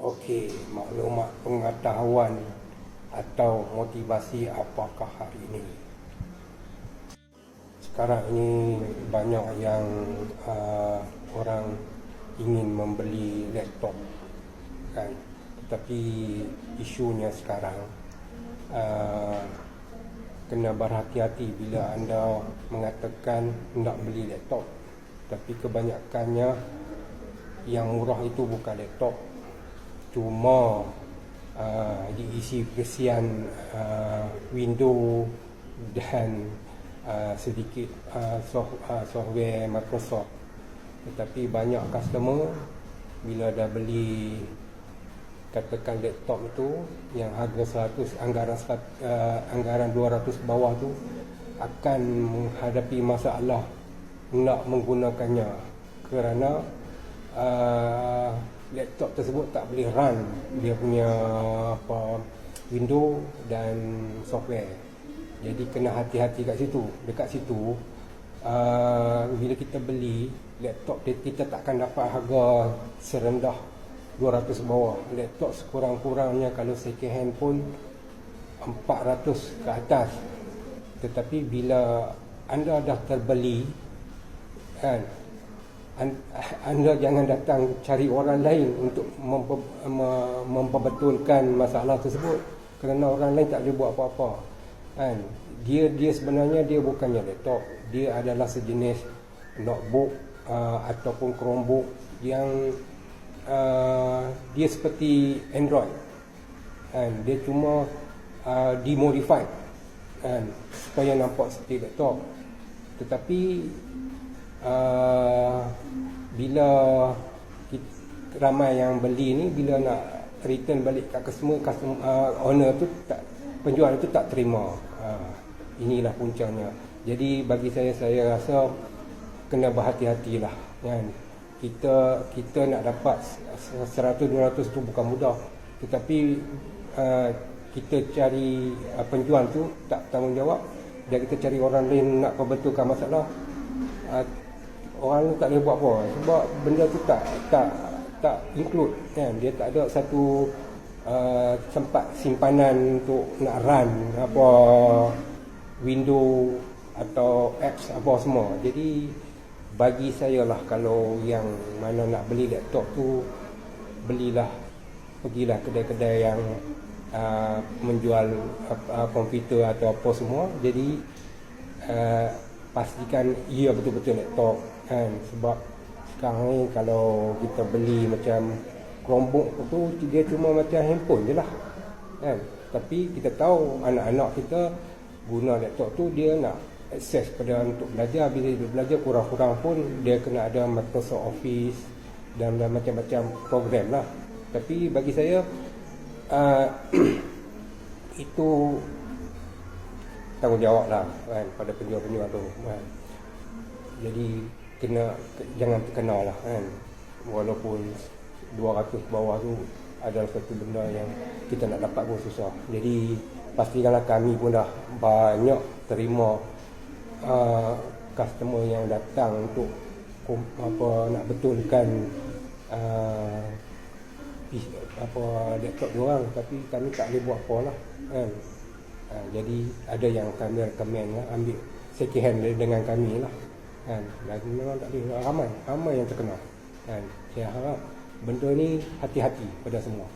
Okey, maklumat pengetahuan atau motivasi apakah hari ini? Sekarang ini banyak yang orang ingin membeli laptop, kan? Tetapi isunya sekarang kena berhati-hati bila anda mengatakan nak beli laptop. Tapi kebanyakannya yang murah itu bukan laptop, cuma diisi kesian Windows dan sedikit software Microsoft. Tetapi banyak customer bila dah beli katakan laptop itu yang harga 100, anggaran 200 bawah tu, akan menghadapi masalah nak menggunakannya kerana laptop tersebut tak boleh run dia punya Windows dan software. Jadi kena hati-hati kat situ. Dekat situ bila kita beli laptop, kita takkan dapat harga serendah 200 bawah. Laptop sekurang-kurangnya kalau second hand pun 400 ke atas. Tetapi bila anda dah terbeli, kan, anda jangan datang cari orang lain untuk memperbetulkan masalah tersebut, kerana orang lain tak boleh buat apa-apa, kan. Dia sebenarnya dia bukannya laptop, dia adalah sejenis notebook ataupun Chromebook yang dia seperti Android, kan. Dia cuma dimodified, kan, supaya nampak seperti laptop. Tetapi bila ramai yang beli ni, bila nak return balik kat customer owner tu tak, penjual tu tak terima. Inilah puncanya. Jadi bagi saya rasa kena berhati-hatilah, kan. Kita nak dapat 100-200 tu bukan mudah. Tetapi kita cari penjual tu tak tanggungjawab, dan kita cari orang lain nak perbetulkan masalah, orang tu tak boleh buat apa, sebab benda tu tak include, kan. Dia tak ada satu tempat simpanan untuk nak run apa Windows atau apps apa semua. Jadi bagi saya lah, kalau yang mana nak beli laptop tu, pergilah kedai-kedai yang menjual komputer atau apa semua. Jadi pastikan ia betul-betul laptop, kan. Sebab sekarang ni kalau kita beli macam Chromebook tu, dia cuma macam handphone je lah, kan. Tapi kita tahu anak-anak kita guna laptop tu, dia nak akses pada untuk belajar. Bila dia belajar, kurang-kurang pun dia kena ada Microsoft Office dan macam-macam program lah. Tapi bagi saya itu tanggungjawab lah, kan, pada penjual-penjual tu, kan. Jadi jangan terkenal lah, kan. Walaupun 200 bawah tu adalah satu benda yang kita nak dapat pun susah. Jadi pastikanlah, kami pun dah banyak terima customer yang datang untuk nak betulkan laptop diorang, tapi kami tak boleh buat apa lah, kan. Jadi ada yang kami recommend lah, ambil second hand dengan kami lah, kan. Dan memang tak boleh, ramai yang terkenal, kan. Saya harap benda ni hati-hati pada semua.